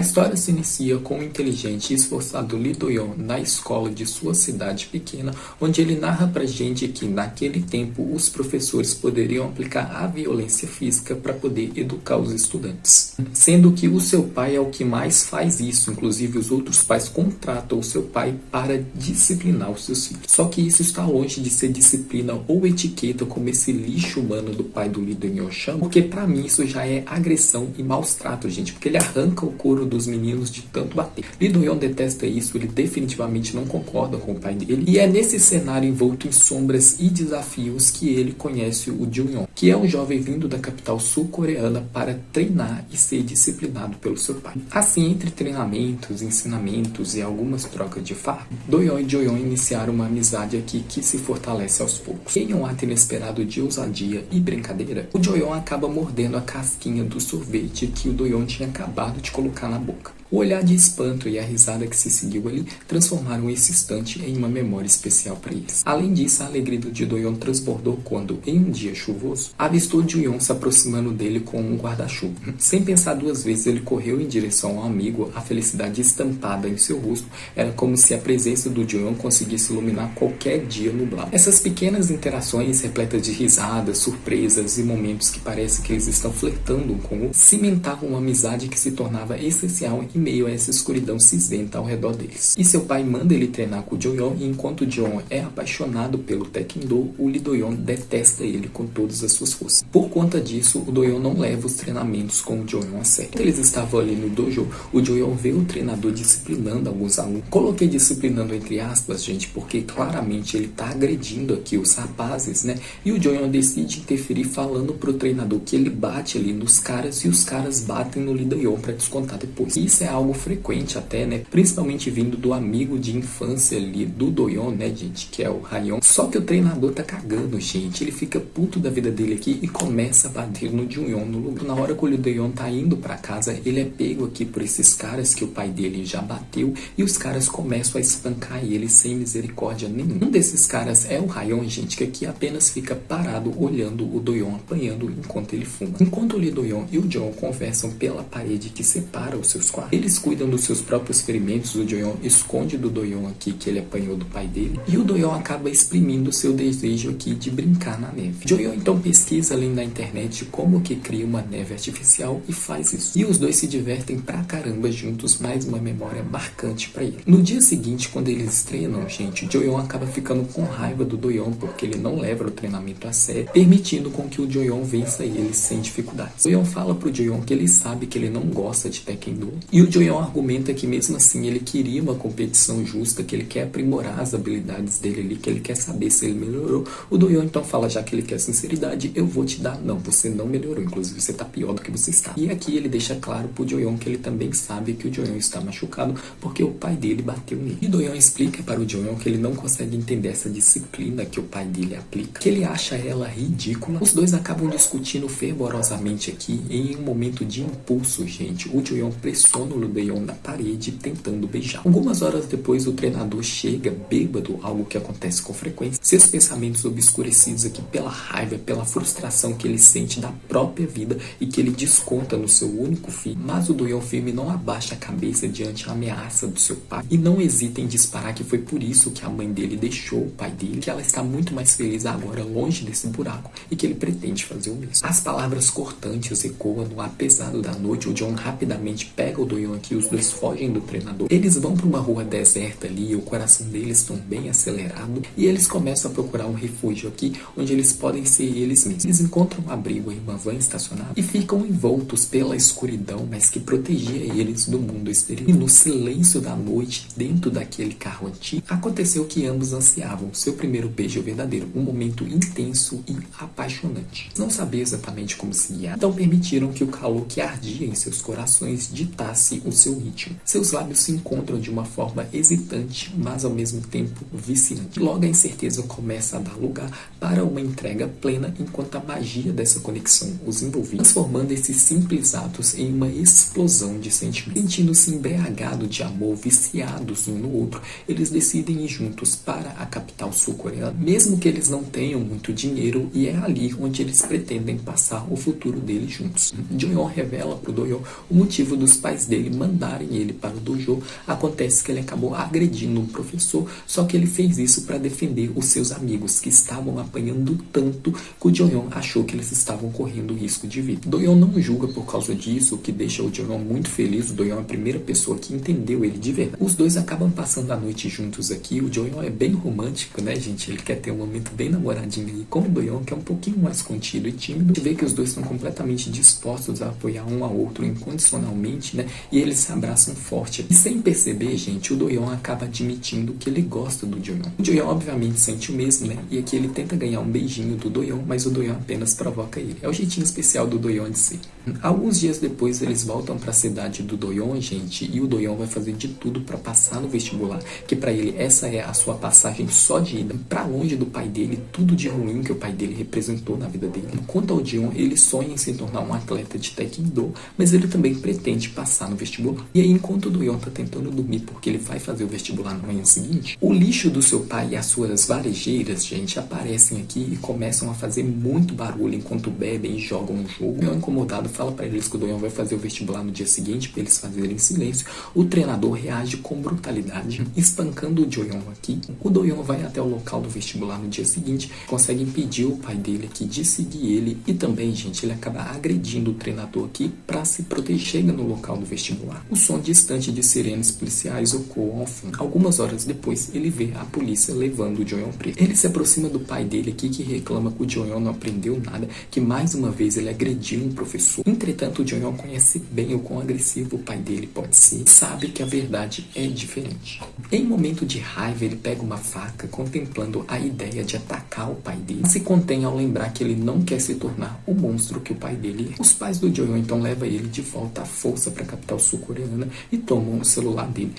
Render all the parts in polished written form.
A história se inicia com o inteligente e esforçado Lee Do-yeon na escola de sua cidade pequena, onde ele narra pra gente que naquele tempo os professores poderiam aplicar a violência física para poder educar os estudantes. Sendo que o seu pai é o que mais faz isso, inclusive os outros pais contratam o seu pai para disciplinar os seus filhos. Só que isso está longe de ser disciplina ou etiqueta como esse lixo humano do pai do Lee Do-yeon chama, porque pra mim isso já é agressão e maus tratos, gente, porque ele arranca o couro dos meninos de tanto bater. Lee Do-yeon detesta isso, ele definitivamente não concorda com o pai dele, e é nesse cenário envolto em sombras e desafios que ele conhece o Jun-yeon, que é um jovem vindo da capital sul-coreana para treinar e ser disciplinado pelo seu pai. Assim, entre treinamentos, ensinamentos e algumas trocas de farpa, Do-yeon e Jo-yeon iniciaram uma amizade aqui que se fortalece aos poucos. Em um ato inesperado de ousadia e brincadeira, o Jo-yeon acaba mordendo a casquinha do sorvete que o Do-yeon tinha acabado de colocar na boca. O olhar de espanto e a risada que se seguiu ali transformaram esse instante em uma memória especial para eles. Além disso, a alegria de Do-yeon transbordou quando, em um dia chuvoso, avistou Jo-yeon se aproximando dele com um guarda-chuva. Sem pensar duas vezes, ele correu em direção ao amigo, a felicidade estampada em seu rosto. Era como se a presença do Jo-yeon conseguisse iluminar qualquer dia nublado. Essas pequenas interações, repletas de risadas, surpresas e momentos que parece que eles estão flertando um com o outro, cimentavam uma amizade que se tornava essencial em meio a essa escuridão cinzenta ao redor deles. E seu pai manda ele treinar com o Jo-yeon, e enquanto o Jo-yeon é apaixonado pelo Taekwondo, o Lee Do-yeon detesta ele com todas as suas forças. Por conta disso, o Do-yeon não leva os treinamentos com o Jo-yeon a sério. Quando eles estavam ali no dojo, o Jo-yeon vê o treinador disciplinando alguns alunos. Coloquei disciplinando entre aspas, gente, porque claramente ele tá agredindo aqui os rapazes, né? E o Jo-yeon decide interferir falando pro treinador que ele bate ali nos caras e os caras batem no Lee Do-yeon pra descontar depois. Isso é algo frequente até, né? Principalmente vindo do amigo de infância ali do Do-yeon, né, gente? Que é o Ha-yeon. Só que o treinador tá cagando, gente. Ele fica puto da vida dele aqui e começa a bater no Jun-yeon no lugar. Na hora que o Do-yeon tá indo pra casa, ele é pego aqui por esses caras que o pai dele já bateu e os caras começam a espancar ele sem misericórdia nenhuma. Um desses caras é o Ha-yeon, gente, que aqui apenas fica parado olhando o Do-yeon apanhando enquanto ele fuma. Enquanto o Lee Do-yeon e o Jo conversam pela parede que separa os seus quartos, eles cuidam dos seus próprios ferimentos. O Jo-yeon esconde do Do-yeon aqui que ele apanhou do pai dele, e o Do-yeon acaba exprimindo seu desejo aqui de brincar na neve. Jo-yeon então pesquisa além da internet como que cria uma neve artificial e faz isso. E os dois se divertem pra caramba juntos, mais uma memória marcante pra ele. No dia seguinte, quando eles treinam, gente, o Jo-yeon acaba ficando com raiva do Do-yeon porque ele não leva o treinamento a sério, permitindo com que o Jo-yeon vença ele sem dificuldades. O Do-yeon fala pro Jo-yeon que ele sabe que ele não gosta de Taekwondo, e o Jo-yeon argumenta que mesmo assim ele queria uma competição justa, que ele quer aprimorar as habilidades dele ali, que ele quer saber se ele melhorou. O Do-yeon então fala, já que ele quer sinceridade, eu vou te dar. Não, você não melhorou, inclusive você tá pior do que você está. E aqui ele deixa claro pro Jo-yeon que ele também sabe que o Jo-yeon está machucado porque o pai dele bateu nele. E o Do-yeon explica para o Jo-yeon que ele não consegue entender essa disciplina que o pai dele aplica, que ele acha ela ridícula. Os dois acabam discutindo fervorosamente aqui, em um momento de impulso, gente. O Jo-yeon pressiona o Do-yeon na parede tentando beijar. Algumas horas depois, o treinador chega bêbado, algo que acontece com frequência, seus pensamentos obscurecidos aqui pela raiva, pela frustração que ele sente da própria vida e que ele desconta no seu único filho. Mas o Do-yeon firme não abaixa a cabeça diante a ameaça do seu pai e não hesita em disparar que foi por isso que a mãe dele deixou o pai dele, que ela está muito mais feliz agora longe desse buraco e que ele pretende fazer o mesmo. As palavras cortantes ecoam no ar pesado da noite. O John rapidamente pega o Do-yeon aqui, os dois fogem do treinador. Eles vão para uma rua deserta ali, o coração deles estão bem acelerado e eles começam a procurar um refúgio aqui onde eles podem ser eles mesmos. Eles encontram um abrigo em uma van estacionada e ficam envoltos pela escuridão, mas que protegia eles do mundo exterior. E no silêncio da noite, dentro daquele carro antigo, aconteceu o que ambos ansiavam, seu primeiro beijo verdadeiro, um momento intenso e apaixonante. Não sabiam exatamente como se guiar, então permitiram que o calor que ardia em seus corações ditasse o seu ritmo. Seus lábios se encontram de uma forma hesitante, mas ao mesmo tempo viciante. Logo a incerteza começa a dar lugar para uma entrega plena, enquanto a magia dessa conexão os envolvia, transformando esses simples atos em uma explosão de sentimentos. Sentindo-se embriagados de amor, viciados um no outro, eles decidem ir juntos para a capital sul-coreana, mesmo que eles não tenham muito dinheiro, e é ali onde eles pretendem passar o futuro deles juntos. Jo-yeon revela pro Do-yeon o motivo dos pais dele ele mandarem ele para o dojo, acontece que ele acabou agredindo um professor, só que ele fez isso para defender os seus amigos, que estavam apanhando tanto que o Joyeon achou que eles estavam correndo risco de vida. Doyeon não julga por causa disso, o que deixa o Joyeon muito feliz. O Doyeon é a primeira pessoa que entendeu ele de verdade. Os dois acabam passando a noite juntos aqui. O Joyeon é bem romântico, né, gente? Ele quer ter um momento bem namoradinho aí com o Doyeon, que é um pouquinho mais contido e tímido. A gente vê que os dois estão completamente dispostos a apoiar um ao outro incondicionalmente, né? E eles se abraçam forte. E sem perceber, gente, o Doyeon acaba admitindo que ele gosta do Joyeon. O Joyeon obviamente sente o mesmo, né? E aqui ele tenta ganhar um beijinho do Doyeon, mas o Doyeon apenas provoca ele. É o jeitinho especial do Doyeon de ser. Alguns dias depois eles voltam para a cidade do Doyeon, gente, e o Doyeon vai fazer de tudo para passar no vestibular, que para ele essa é a sua passagem só de ida, para longe do pai dele, tudo de ruim que o pai dele representou na vida dele. Quanto ao Jeon, ele sonha em se tornar um atleta de taekwondo, mas ele também pretende passar no vestibular. E aí, enquanto o Doyeon tá tentando dormir porque ele vai fazer o vestibular na manhã seguinte, o lixo do seu pai e as suas varejeiras, gente, aparecem aqui e começam a fazer muito barulho enquanto bebem e jogam um jogo. O Doyeon, incomodado, fala para eles que o Doyeon vai fazer o vestibular no dia seguinte para eles fazerem silêncio. O treinador reage com brutalidade, espancando o Joyeon aqui. O Doyeon vai até o local do vestibular no dia seguinte, consegue impedir o pai dele aqui de seguir ele e também, gente, ele acaba agredindo o treinador aqui para se proteger. Chega no local do vestibular. O som distante de sirenes policiais ecoam ao fundo. Algumas horas depois, ele vê a polícia levando o Joyeon preso. Ele se aproxima do pai dele aqui, que reclama que o Joyeon não aprendeu nada, que mais uma vez ele agrediu um professor. Entretanto, o Joyeon conhece bem o quão agressivo o pai dele pode ser, sabe que a verdade é diferente. Em momento de raiva, ele pega uma faca, contemplando a ideia de atacar o pai dele. Se contém ao lembrar que ele não quer se tornar o monstro que o pai dele é. Os pais do Joyeon então levam ele de volta à força para a capital sul-coreana e tomam o celular dele.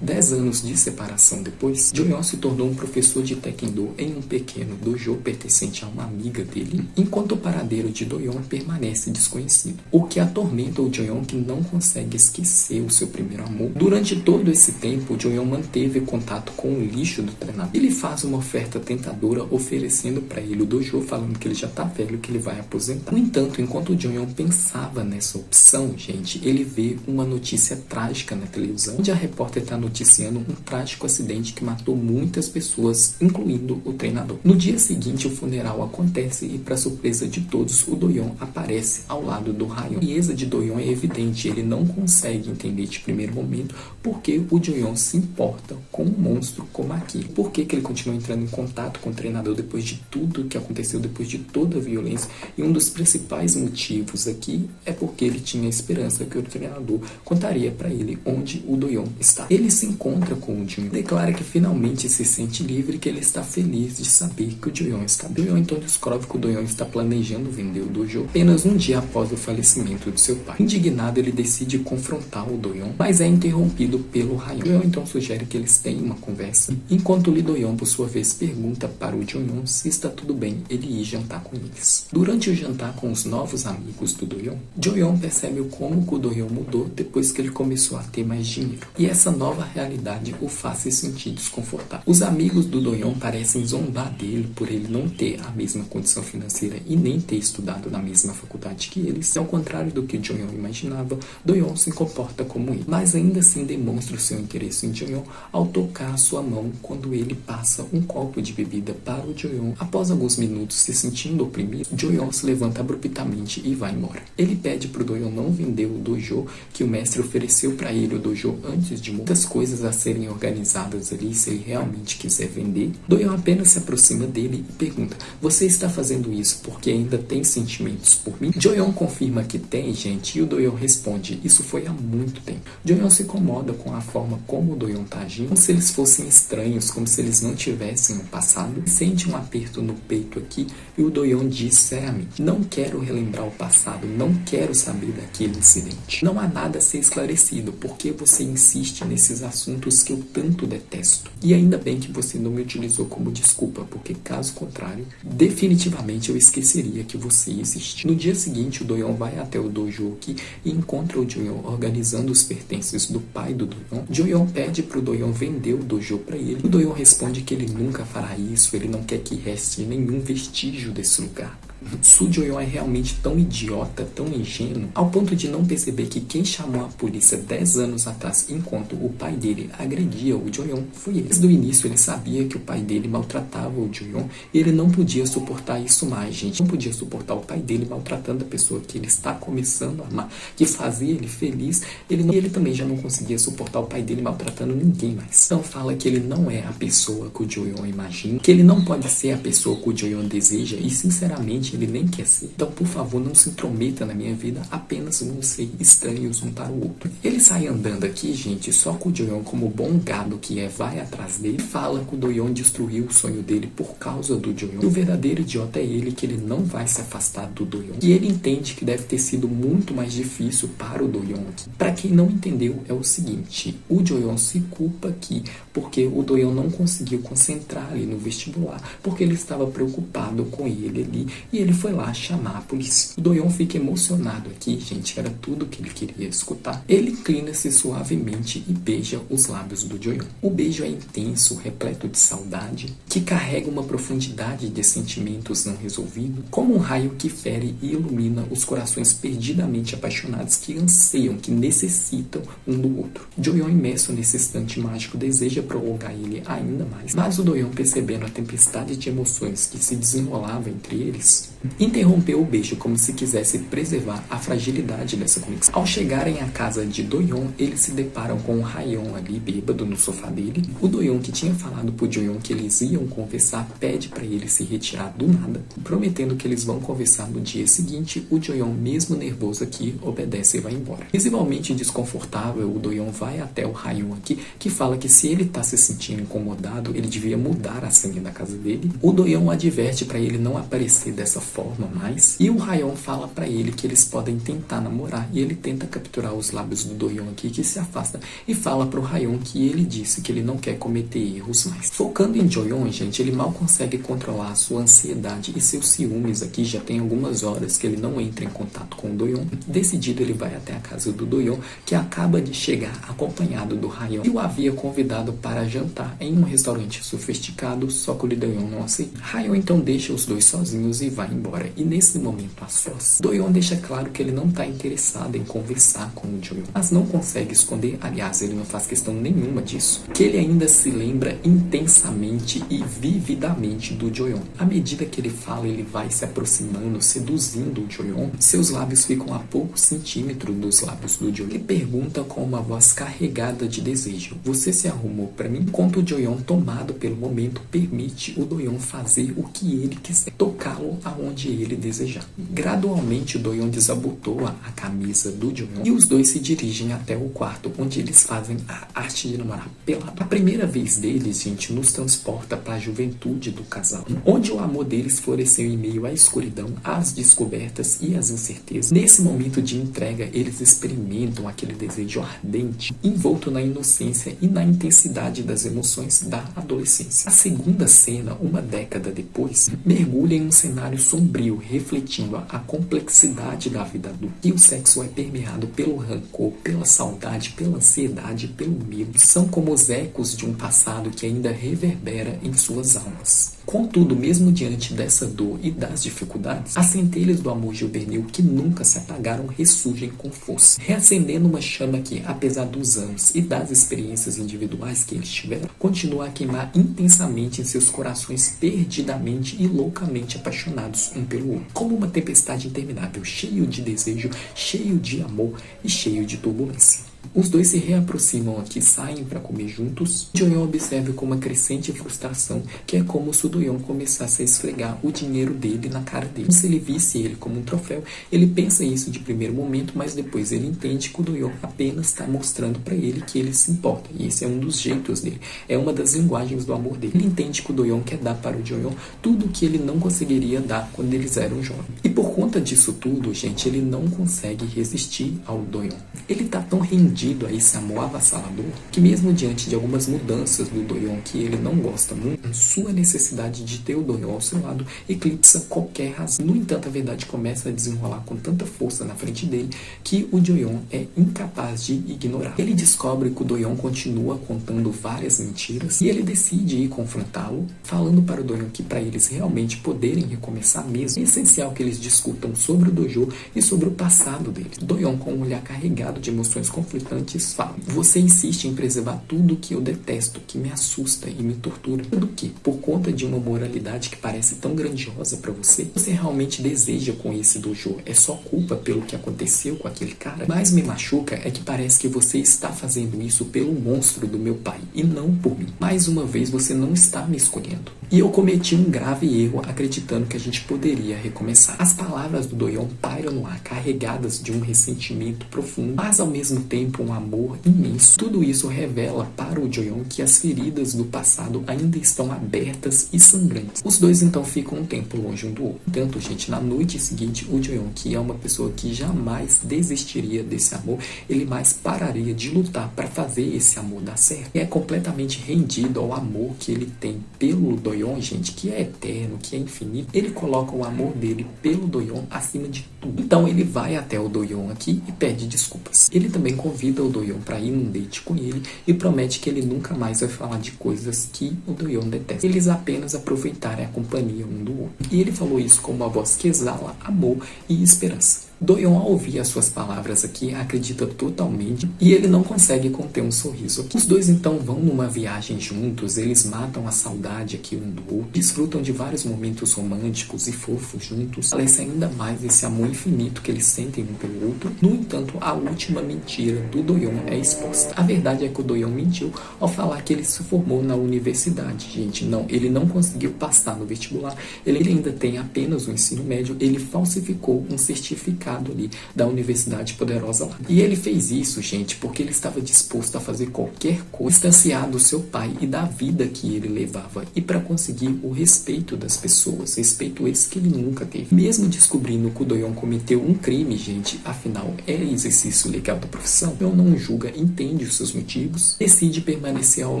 10 anos de separação depois, Joyeon se tornou um professor de taekwondo em um pequeno dojo pertencente a uma amiga dele, enquanto o paradeiro de Doyeon permanece desconhecido. O que atormenta o Joyeon, que não consegue esquecer o seu primeiro amor. Durante todo esse tempo, o Joyeon manteve contato com o lixo do treinador. Ele faz uma oferta tentadora, oferecendo para ele o dojo, falando que ele já tá velho, que ele vai aposentar. No entanto, enquanto o Joyeon pensava nessa opção, gente, ele vê uma notícia trágica na televisão, onde a repórter está noticiando um trágico acidente que matou muitas pessoas, incluindo o treinador. No dia seguinte, o funeral acontece e, para surpresa de todos, o Doyeon aparece ao lado do Rayon. A frieza de Doyeon é evidente, ele não consegue entender de primeiro momento porque o Joyeon se importa com um monstro como aquele. Por que ele continua entrando em contato com o treinador depois de tudo que aconteceu, depois de toda a violência? E um dos principais motivos aqui é porque ele tinha esperança que o treinador contaria para ele onde o Doyeon está. Ele se encontra com o Joyeon, declara que finalmente se sente livre e que ele está feliz de saber que o Joyeon está bem. O Joyeon então descobre que o Doyeon está planejando vender o dojo apenas um dia após o falecimento de seu pai. Indignado, ele decide confrontar o Doyeon, mas é interrompido pelo Rayon. O Joyeon então sugere que eles tenham uma conversa, enquanto o Doyeon, por sua vez, pergunta para o Joyeon se está tudo bem ele ir jantar com eles. Durante o jantar com os novos amigos do Doyeon, Joyeon percebe como o Doyeon mudou depois que ele começou a ter mais dinheiro. E essa nova realidade o faz se sentir desconfortável. Os amigos do Doyeon parecem zombar dele por ele não ter a mesma condição financeira e nem ter estudado na mesma faculdade que eles. Ao contrário do que o Joyeon imaginava, Doyeon se comporta como ele, mas ainda assim demonstra o seu interesse em Joyeon ao tocar a sua mão quando ele passa um copo de bebida para o Joyeon. Após alguns minutos se sentindo oprimido, Joyeon se levanta abruptamente e vai embora. Ele pede para o Doyeon não vender o dojo, que o mestre ofereceu para ele o dojo antes de muitas coisas a serem organizadas ali, se ele realmente quiser vender. Doyeon apenas se aproxima dele e pergunta: você está fazendo isso porque ainda tem sentimentos por mim? Joyeon confirma que tem, gente, e o Doyeon responde: isso foi há muito tempo. Joyeon se incomoda com a forma como o Doyeon tá agindo, como se eles fossem estranhos, como se eles não tivessem um passado. Sente um aperto no peito aqui e o Doyeon diz seriamente: não quero relembrar o passado, não quero saber daquele incidente. Não há nada a ser esclarecido, porque você insiste nesses assuntos que eu tanto detesto. E ainda bem que você não me utilizou como desculpa, porque caso contrário, definitivamente eu esqueceria que você existe. No dia seguinte, o Doyeon vai até o dojo aqui e encontra o Joyeon organizando os pertences do pai do Doyeon. Joyeon pede pro Doyeon vender o dojo para ele. O Doyeon responde que ele nunca fará isso, ele não quer que reste nenhum vestígio desse lugar. Su Joyon é realmente tão idiota, tão ingênuo, ao ponto de não perceber que quem chamou a polícia 10 anos atrás, enquanto o pai dele agredia o Joyon, foi ele. Desde o início ele sabia que o pai dele maltratava o Joyon e ele não podia suportar isso mais, gente. Não podia suportar o pai dele maltratando a pessoa que ele está começando a amar, que fazia ele feliz. Ele também já não conseguia suportar o pai dele maltratando ninguém mais. Então fala que ele não é a pessoa que o Joyon imagina, que ele não pode ser a pessoa que o Joyon deseja e, sinceramente, ele nem quer ser. Então, por favor, não se intrometa na minha vida, apenas vamos ser estranhos um para o outro. Ele sai andando aqui, gente, só que o Joyon, como bom gado que é, vai atrás dele, fala que o Doyon destruiu o sonho dele por causa do Joyon. E o verdadeiro idiota é ele, que ele não vai se afastar do Doyon. E ele entende que deve ter sido muito mais difícil para o Doyon aqui. Para quem não entendeu, é o seguinte, o Joyon se culpa aqui porque o Doyon não conseguiu concentrar ali no vestibular, porque ele estava preocupado com ele ali, e ele foi lá chamar a polícia. O Doyon fica emocionado aqui, gente, era tudo que ele queria escutar. Ele inclina-se suavemente e beija os lábios do Joyon. O beijo é intenso, repleto de saudade, que carrega uma profundidade de sentimentos não resolvidos, como um raio que fere e ilumina os corações perdidamente apaixonados que anseiam, que necessitam um do outro. Joyon, imerso nesse instante mágico, deseja prolongar ele ainda mais, mas o Doyon, percebendo a tempestade de emoções que se desenrolava entre eles, interrompeu o beijo como se quisesse preservar a fragilidade dessa conexão. Ao chegarem à casa de Doyon, eles se deparam com o Rayon ali, bêbado, no sofá dele. O Doyon, que tinha falado pro Joyon que eles iam conversar, pede para ele se retirar do nada, prometendo que eles vão conversar no dia seguinte. O Joyon, mesmo nervoso aqui, obedece e vai embora. Visivelmente desconfortável, o Doyon vai até o Rayon aqui, que fala que se ele tá se sentindo incomodado, ele devia mudar a senha da casa dele. O Doyon adverte para ele não aparecer dessa forma mais, e o Rayon fala para ele que eles podem tentar namorar, e ele tenta capturar os lábios do Doyon aqui, que se afasta, e fala pro Rayon que ele disse que ele não quer cometer erros mais. Focando em Joyon, gente, ele mal consegue controlar a sua ansiedade e seus ciúmes aqui. Já tem algumas horas que ele não entra em contato com o Doyon. Decidido, ele vai até a casa do Doyon, que acaba de chegar acompanhado do Rayon, e o havia convidado para jantar em um restaurante sofisticado, só que o Doyon não aceita. Rayon então deixa os dois sozinhos e vai embora. E nesse momento a sós, Doyon deixa claro que ele não está interessado em conversar com o Joyon, mas não consegue esconder, aliás, ele não faz questão nenhuma disso, que ele ainda se lembra intensamente e vividamente do Joyon. À medida que ele fala, ele vai se aproximando, seduzindo o Joyon. Seus lábios ficam a poucos centímetros dos lábios do Joyon. Ele pergunta com uma voz carregada de desejo: "Você se arrumou para mim?" Enquanto o Joyon, tomado pelo momento, permite o Doyon fazer o que ele quiser, tocá-lo aonde ele desejar. Gradualmente, o Doyon desabotoa a camisa do Joyon e os dois se dirigem até o quarto, onde eles fazem a arte de namorar pelado. A primeira vez deles, gente, nos transporta para a juventude do casal, onde o amor deles floresceu em meio à escuridão, às descobertas e às incertezas. Nesse momento de entrega, eles experimentam aquele desejo ardente, envolto na inocência e na intensidade das emoções da adolescência. A segunda cena, uma década depois, mergulha em um cenário sombrio, refletindo a complexidade da vida adulta. E o sexo é permeado pelo rancor, pela saudade, pela ansiedade, pelo medo. São como os ecos de um passado que ainda reverbera em suas almas. Contudo, mesmo diante dessa dor e das dificuldades, as centelhas do amor juvenil que nunca se apagaram ressurgem com força, reacendendo uma chama que, apesar dos anos e das experiências individuais que eles tiveram, continua a queimar intensamente em seus corações perdidamente e loucamente apaixonados um pelo outro, como uma tempestade interminável, cheio de desejo, cheio de amor e cheio de turbulência. Os dois se reaproximam aqui, saem para comer juntos. Joyon observa com uma crescente frustração que é como se o Doyon começasse a esfregar o dinheiro dele na cara dele. Se ele visse ele como um troféu, ele pensa isso de primeiro momento, mas depois ele entende que o Doyon apenas está mostrando para ele que ele se importa. E esse é um dos jeitos dele, é uma das linguagens do amor dele. Ele entende que o Doyon quer dar para o Joyon tudo o que ele não conseguiria dar quando eles eram jovens. E por conta disso tudo, gente, ele não consegue resistir ao Doyon. Ele tá tão rendido rendido a esse amor avassalador, que mesmo diante de algumas mudanças do Do-yeon que ele não gosta muito, sua necessidade de ter o Do-yeon ao seu lado eclipsa qualquer razão. No entanto, a verdade começa a desenrolar com tanta força na frente dele que o Do-yeon é incapaz de ignorar. Ele descobre que o Do-yeon continua contando várias mentiras e ele decide ir confrontá-lo, falando para o Do-yeon que para eles realmente poderem recomeçar mesmo, é essencial que eles discutam sobre o dojo e sobre o passado dele. Do-yeon, com um olhar carregado de emoções conflitantes, fala: você insiste em preservar tudo que eu detesto, que me assusta e me tortura. Tudo que, por conta de uma moralidade que parece tão grandiosa para você, você realmente deseja com esse dojo? É só culpa pelo que aconteceu com aquele cara? Mas me machuca é que parece que você está fazendo isso pelo monstro do meu pai e não por mim. Mais uma vez, você não está me escolhendo. E eu cometi um grave erro acreditando que a gente poderia recomeçar. As palavras do Do-yeon pairam no ar, carregadas de um ressentimento profundo, mas ao mesmo tempo um amor imenso. Tudo isso revela para o Do-yeon que as feridas do passado ainda estão abertas e sangrantes. Os dois então ficam um tempo longe um do outro. Portanto, gente, na noite seguinte, o Do-yeon, que é uma pessoa que jamais desistiria desse amor, ele mais pararia de lutar para fazer esse amor dar certo. E é completamente rendido ao amor que ele tem pelo Do-yeon, gente, que é eterno, que é infinito. Ele coloca o amor dele pelo Do-yeon acima de tudo. Então ele vai até o Do-yeon aqui e pede desculpas. Ele também convida o Do-yeon para ir num date com ele e promete que ele nunca mais vai falar de coisas que o Do-yeon detesta. Eles apenas aproveitarem a companhia um do outro. E ele falou isso com uma voz que exala amor e esperança. Do-yeon, ao ouvir as suas palavras aqui, acredita totalmente e ele não consegue conter um sorriso aqui. Os dois então vão numa viagem juntos, eles matam a saudade aqui um do outro, desfrutam de vários momentos românticos e fofos juntos, parece ainda mais esse amor infinito que eles sentem um pelo outro. No entanto, a última mentira do Do-yeon é exposta. A verdade é que o Do-yeon mentiu ao falar que ele se formou na universidade, gente. Não, ele não conseguiu passar no vestibular, ele ainda tem apenas o ensino médio, ele falsificou um certificado ali da Universidade Poderosa lá. E ele fez isso, gente, porque ele estava disposto a fazer qualquer coisa, distanciar do seu pai e da vida que ele levava, e para conseguir o respeito das pessoas, respeito esse que ele nunca teve. Mesmo descobrindo que o Do-yeon cometeu um crime, gente, afinal é exercício legal da profissão, eu não julga, entende os seus motivos, decide permanecer ao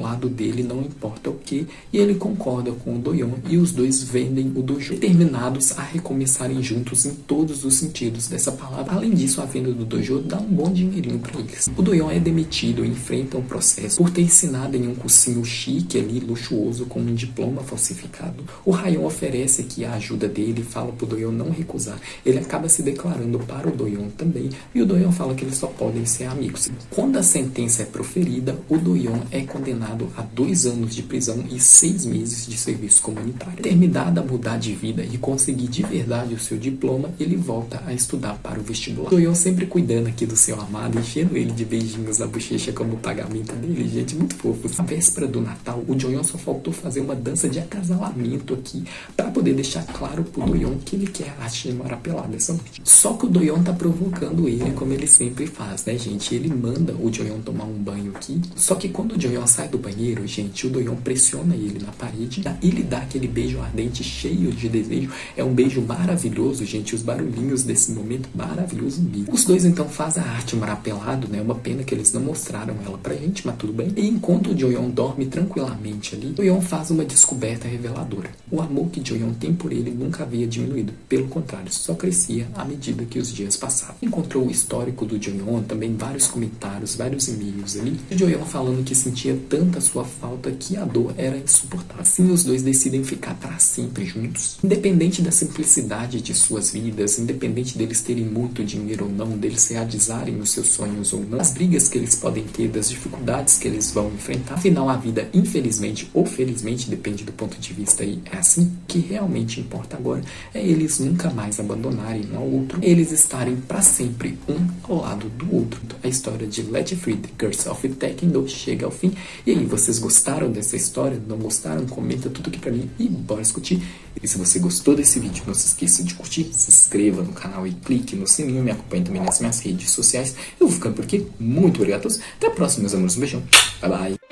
lado dele, não importa o que, e ele concorda com o Do-yeon e os dois vendem o dojo, determinados a recomeçarem juntos em todos os sentidos dessa palavra. Além disso, a venda do dojo dá um bom dinheirinho para eles. O Do-yeon é demitido e enfrenta um processo por ter ensinado em um cursinho chique ali, luxuoso, com um diploma falsificado. O Rayon oferece aqui a ajuda dele e fala pro Do-yeon não recusar. Ele acaba se declarando para o Do-yeon também e o Do-yeon fala que eles só podem ser amigos. Quando a sentença é proferida, o Do-yeon é condenado a 2 anos de prisão e 6 meses de serviço comunitário. Determinado a mudar de vida e conseguir de verdade o seu diploma, ele volta a estudar para o vestibular. Do-yeon sempre cuidando aqui do seu amado, enchendo ele de beijinhos na bochecha como pagamento dele, gente, muito fofo. Na véspera do Natal, o Do-yeon só faltou fazer uma dança de acasalamento aqui para poder deixar claro pro Do-yeon que ele quer a Shimara pelada essa noite. Só que o Do-yeon tá provocando ele como ele sempre faz, né, gente? Ele manda o Do-yeon tomar um banho aqui. Só que quando o Do-yeon sai do banheiro, gente, o Do-yeon pressiona ele na parede e lhe dá aquele beijo ardente cheio de desejo. É um beijo maravilhoso, gente. Os barulhinhos desse momento maravilhoso mesmo. Os dois então fazem a arte marapelado, né? Uma pena que eles não mostraram ela pra gente, mas tudo bem. E enquanto o Do-yeon dorme tranquilamente ali, Do-yeon faz uma descoberta reveladora. O amor que Do-yeon tem por ele nunca havia diminuído. Pelo contrário, só crescia à medida que os dias passavam. Encontrou o histórico do Do-yeon, também vários comentários, vários e-mails ali. O Do-yeon falando que sentia tanta sua falta que a dor era insuportável. Assim, os dois decidem ficar para sempre juntos. Independente da simplicidade de suas vidas, independente deles terem muito dinheiro ou não, deles realizarem os seus sonhos ou não, as brigas que eles podem ter, das dificuldades que eles vão enfrentar. Afinal, a vida, infelizmente ou felizmente, depende do ponto de vista aí, é assim. O que realmente importa agora é eles nunca mais abandonarem um ao outro, eles estarem para sempre um ao lado do outro. Então, a história de Let Free The Curse of Tekkendo chega ao fim. E aí, vocês gostaram dessa história? Não gostaram? Comenta tudo aqui pra mim e bora discutir. E se você gostou desse vídeo, não se esqueça de curtir, se inscreva no canal e clique no sininho, me acompanhe também nas minhas redes sociais. Eu vou ficando por aqui, muito obrigado a todos, até a próxima, meus amores, um beijão, bye bye.